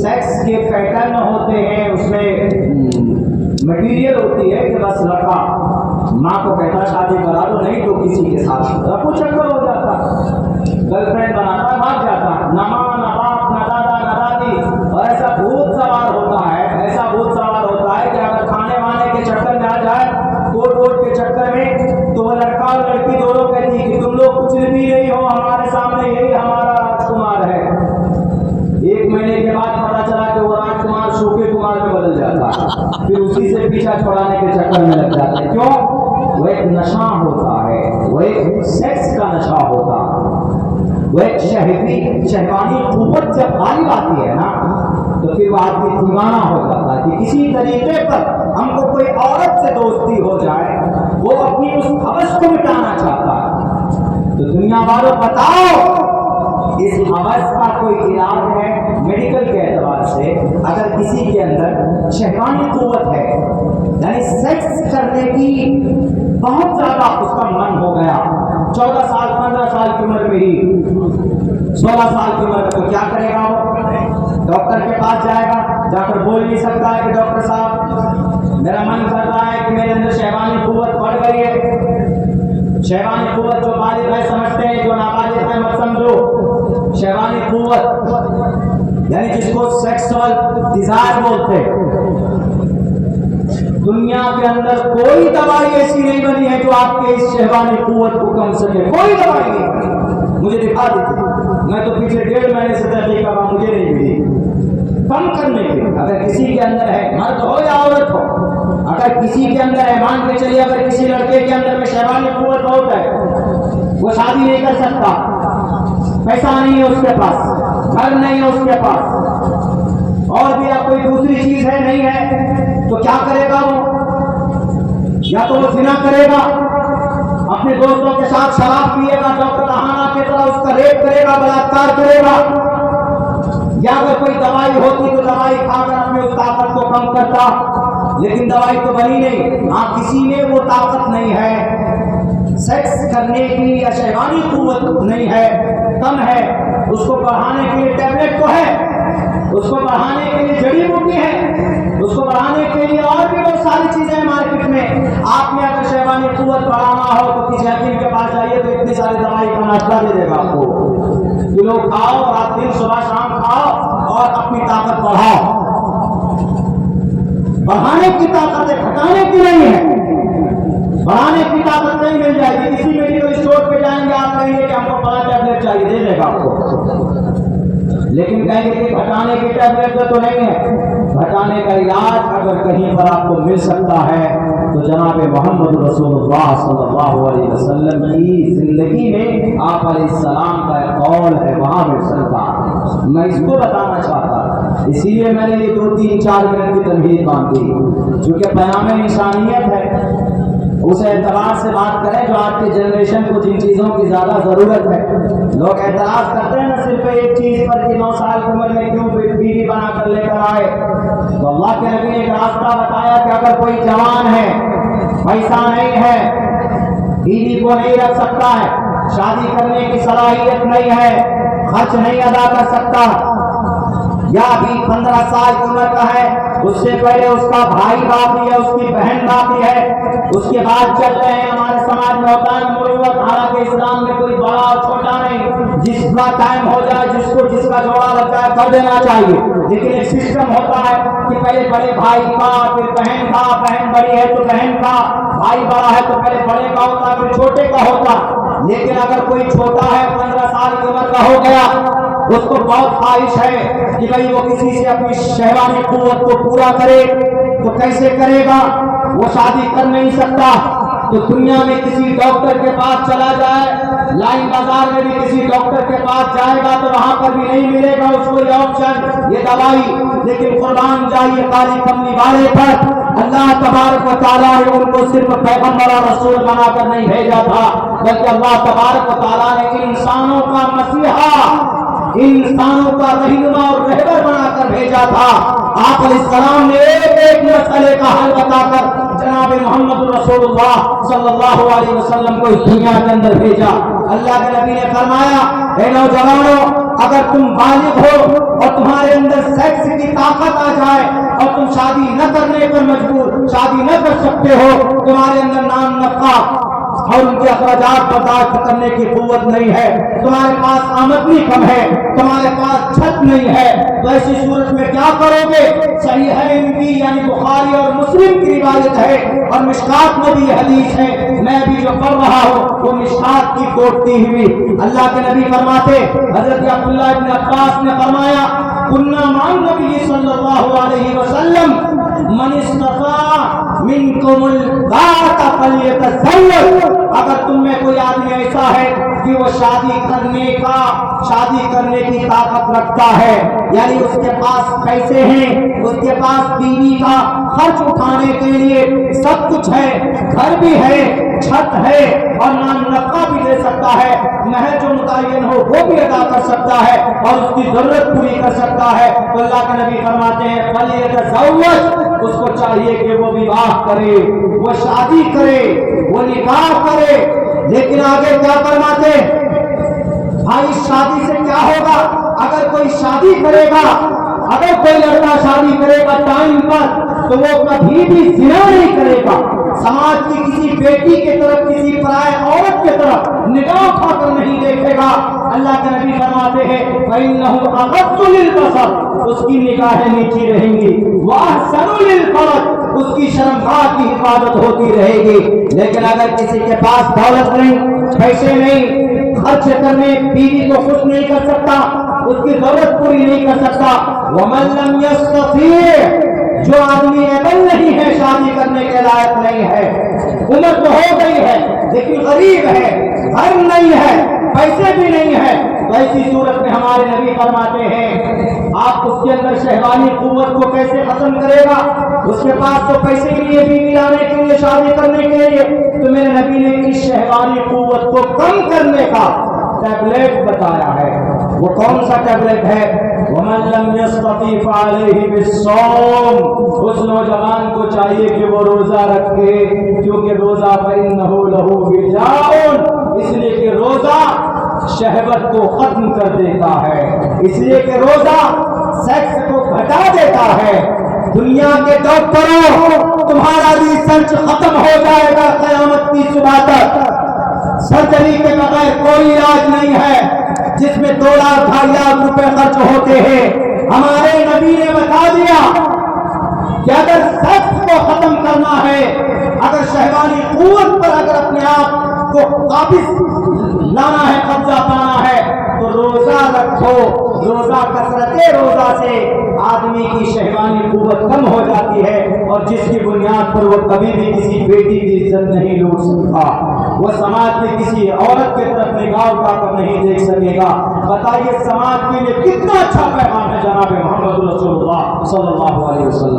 Sex के pattern होते हैं, उसमें मटीरियल होती है कि बस लड़का माँ को कहता शादी करा दो, नहीं तो किसी के साथ रफू चक्कर हो जाता, गर्लफ्रेंड बनाता, भाग जाता, ना माँ ना बाप ना दादा ना दादी, और ऐसा भूत सवार होता है, ऐसा भूत सवार होता है कि अगर खाने वाने के चक्कर में आ जाए, कोट वोट के चक्कर में, तो वो लड़का और लड़की दोनों कहती कि तुम लोग कुछ भी नहीं हो, हमारे सामने यही हमारा राजकुमार है। एक महीने के बाद पता चला कि वो राजकुमार शोके कुमार में बदल जाता है, फिर उसी से पीछा छुड़ाने के चक्कर में लग जाता है। क्यों? वो एक नशा होता है, वो एक सेक्स का नशा होता है, वो एक शहवानी कुव्वत जब गालिब आती है ना, तो फिर वो आदमी दीवाना हो जाता है कि किसी तरीके पर हमको कोई औरत से दोस्ती हो जाए, वो अपनी उस हवस को मिटाना चाहता है। तो दुनिया वालों बताओ, इस हवस का कोई इलाज है? मेडिकल के एतबार से अगर किसी के अंदर शहवानी कुव्वत है, यानी सेक्स करने की बहुत ज्यादा उसका मन हो गया, 14 साल 15 साल की उम्र में ही, 16 साल की उम्र में, तो क्या करेगा वो? डॉक्टर के पास जाएगा, जाकर बोल नहीं सकता है कि डॉक्टर साहब मेरा मन कर रहा है कि मेरे अंदर शहवानी कुव्वत बढ़ गई है। शहवानी कुव्वत जो बालिग है समझते हैं, जो नाबालिग है मत समझो। शहवानी कुव्वत यानी जिसको सेक्सुअल डिजायर बोलते हैं, दुनिया के अंदर कोई दवाई ऐसी नहीं बनी है जो आपके इस शहवानी कुव्वत को कम सके, कोई दवाई नहीं बनी। मुझे दिखा दीजिए, मैं तो पिछले 1.5 महीने से तहकीक कर रहा हूं, मुझे नहीं मिली। कम करने के अगर किसी के अंदर है, मर्द हो या औरत हो, अगर किसी के अंदर है, मान के चलिए अगर किसी लड़के के अंदर में शहवानी कुव्वत बहुत है, वो शादी नहीं कर सकता, पैसा नहीं है उसके पास, घर नहीं है उसके पास, और भी कोई दूसरी चीज है नहीं है, तो क्या करेगा वो? या तो वो जिना करेगा, अपने दोस्तों के साथ शराब पिएगा, डॉक्टर अहाना की तरह उसका रेप करेगा, बलात्कार करेगा, या अगर कोई दवाई होती तो दवाई खाकर अपने उस ताकत को कम करता, लेकिन दवाई तो बनी नहीं। हाँ, किसी में वो ताकत नहीं है, सेक्स करने की या शहवानी कुव्वत नहीं है, कम है, उसको बढ़ाने के लिए टैबलेट तो है, उसको बढ़ाने के लिए जड़ी बूटी है, उसको बढ़ाने के लिए और भी बहुत सारी चीजें हैं मार्केट में। आपने अगर शहवानी कुव्वत बढ़ाना हो तो किसी हकीम के पास जाइए तो इतनी सारी दवाई का नाश्ता दे देगा आपको, किलो खाओ, रात दिन सुबह शाम खाओ और अपनी ताकत बढ़ाओ। बढ़ाने की ताकत है, घटाने की नहीं है। बढ़ाने की ताकत नहीं मिल जाएगी, किसी मेडिकल स्टोर पे जाएंगे, आप कहेंगे कि हमको 5 टैबलेट चाहिए, दे देगा आपको, लेकिन कहेंगे कि घटाने की टैबलेट तो नहीं है। घटाने का इलाज अगर कहीं पर आपको मिल सकता है तो जनाब मोहम्मद रसूलुल्लाह सल्लल्लाहु अलैहि वसल्लम की जिंदगी में आप अलैहिस्सलाम का कौल है, वहां मिल सकता है। मैं इसको बताना चाहता, इसीलिए मैंने ये 2-3-4 मिनट की तमहीद बांधी, क्योंकि पैगाम इंसानियत है, उस एतबार से बात करें जो आज के जनरेशन को जिन चीज़ों की ज़्यादा ज़रूरत है। लोग एतराज़ करते हैं ना सिर्फ एक चीज़ पर कि 9 साल की उम्र में क्यों बीवी बना कर लेकर आए, तो अल्लाह के नबी ने एक रास्ता बताया कि अगर कोई जवान है, पैसा नहीं है, बीवी को नहीं रख सकता है, शादी करने की सलाहियत नहीं है, खर्च नहीं अदा कर सकता, या अभी 15 साल की उम्र का है, उससे पहले उसका भाई बाकी है, उसकी बहन बाकी है, उसके बाद चल रहे हैं। हमारे समाज में होता है मुरुवत, हालांकि इस्लाम में कोई बड़ा और छोटा नहीं, जिसका टाइम हो जाए, जिसको जिसका जोड़ा लगता है कर देना चाहिए, लेकिन एक सिस्टम होता है कि पहले बड़े भाई का, फिर बहन का, बहन बड़ी है तो बहन का, भाई बड़ा है तो पहले बड़े का होता, फिर छोटे का होता। लेकिन अगर कोई छोटा है, 15 साल की उम्र का हो गया, उसको बहुत ख्वाहिश है कि भाई वो किसी से अपनी शहवानी कुव्वत को पूरा करे, तो कैसे करेगा? वो शादी कर नहीं सकता, तो दुनिया में किसी डॉक्टर के पास चला जाए, लाइन बाजार में भी किसी डॉक्टर के पास जाएगा तो वहां पर भी नहीं मिलेगा उसको ये ऑप्शन, ये दवाई। लेकिन कुर्बान जाइए काली कमली वाले पर, अल्लाह तबारक व तआला ने उनको सिर्फ पैगंबर और रसूल बनाकर नहीं भेजा था, बल्कि अल्लाह तबारक व तआला ने इंसानों का मसीहा, इंसानों का रहनुमा और रहबर बनाकर भेजा था। आप अलैहिस्सलाम ने एक मसले का हल बताकर जनाब मोहम्मद रसूलुल्लाह सल्लल्लाहु अलैहि वसल्लम को इस दुनिया के अंदर भेजा। अल्लाह के नबी ने फरमाया, हे नौजवानों, اگر تم بالغ ہو اور تمہارے اندر سیکس کی طاقت آ جائے اور تم شادی نہ کرنے پر مجبور، شادی نہ کر سکتے ہو، تمہارے اندر نام نفع اور ان کے اخراجات برداشت کرنے کی قوت نہیں ہے، تمہارے پاس آمدنی کم ہے، تمہارے پاس چھت نہیں ہے، تو ایسی صورت میں کیا کرو گے؟ صحیحین کی یعنی بخاری اور مسلم کی روایت ہے اور مشکات میں بھی یہ حدیث ہے، میں بھی جو پڑھ رہا ہوں وہ مشکات کی کوٹتی ہوئی۔ اللہ کے نبی فرماتے، حضرت عبداللہ بن عباس نے فرمایا کنا مع النبی صلی اللہ علیہ وسلم من استطاع منکم الباءۃ فلیتزوج، اگر تم میں کوئی آدمی ایسا ہے کہ وہ شادی کرنے کی طاقت رکھتا ہے، یعنی اس کے پاس پیسے ہیں، اس کے پاس بیوی کا خرچ اٹھانے کے لیے سب کچھ ہے، گھر بھی ہے، چھت ہے اور نام نفع بھی دے سکتا ہے، مہر جو متعین ہو وہ بھی ادا کر سکتا ہے اور اس کی ضرورت پوری کر سکتا ہے، تو اللہ کے نبی فرماتے ہیں فلیتزوج، اس کو چاہیے کہ وہ وواہ کرے، وہ شادی کرے، وہ نکاح کرے۔ لیکن آگے کیا فرماتے؟ بھائی شادی سے کیا ہوگا؟ اگر کوئی شادی کرے گا، اگر کوئی لڑکا شادی کرے گا ٹائم پر، تو وہ کبھی بھی زنا نہیں کرے گا، سماج کی کسی بیٹی کی طرف، کسی پرائے عورت کی طرف نگاہ اٹھا کر نہیں دیکھے گا۔ اللہ کے نبی فرماتے ہیں فَإِنَّهُ أَغَضُّ لِلْبَصَرِ، اس کی نگاہیں نیچی رہیں گی، وَأَحْسَنُ لِلْفَرْجِ، اس کی شرمگاہ کی حفاظت ہوتی رہے گی۔ لیکن اگر کسی کے پاس دولت نہیں، پیسے نہیں، خرچ کرنے بیوی کو خوش نہیں کر سکتا، اس کی ضرورت پوری نہیں کر سکتا، وَمَن لَّمْ يَسْتَطِيعْ، جو آدمی ایبل نہیں ہے، شادی کرنے کے لائق نہیں ہے، عمر تو ہو گئی ہے لیکن غریب ہے، گھر نہیں ہے، پیسے بھی نہیں ہے، تو ایسی صورت میں ہمارے نبی فرماتے ہیں آپ اس کے اندر شہوانی قوت کو کیسے ختم کرے گا؟ اس کے پاس تو پیسے کے لیے بیوی لانے کے لیے، شادی کرنے کے لیے، تو میرے نبی نے اس شہوانی قوت کو کم کرنے کا ٹیبلٹ بتایا ہے۔ وہ کون سا ٹیبلٹ ہے؟ وَمَن لَّمْ يَسْتَطِعْ فَعَلَيْهِ بِالصَّوْمِ، اس نوجوان کو چاہیے کہ وہ روزہ رکھے، کیونکہ روزہ فَإِنَّهُ لَهُ وِجَاءٌ، اس لیے کہ روزہ شہوت کو ختم کر دیتا ہے، اس لیے کہ روزہ سیکس کو گھٹا دیتا ہے۔ دنیا کے ڈاکٹروں تمہارا ریسرچ ختم ہو جائے گا قیامت کی صبح تک، سرجری کے بغیر کوئی علاج نہیں ہے جس میں 2 لاکھ 2.5 لاکھ روپے خرچ ہوتے ہیں۔ ہمارے نبی نے بتا دیا کہ اگر سیکس کو ختم کرنا ہے، اگر شہوانی قوت پر اگر اپنے آپ کو قابض لانا ہے، قبضہ پانا ہے، تو روزہ رکھو۔ روزہ کثرت روزہ سے آدمی کی شہوانی قوت کم ہو جاتی ہے اور جس کی بنیاد پر وہ کبھی بھی کسی بیٹی کی عزت نہیں لوٹ سکتا، وہ سماج کی کسی عورت کی طرف نگاہ اٹھا کر نہیں دیکھ سکے گا۔ بتائیے سماج کے لیے کتنا اچھا پیغام ہے جناب محمد رسول اللہ صلی اللہ علیہ وسلم۔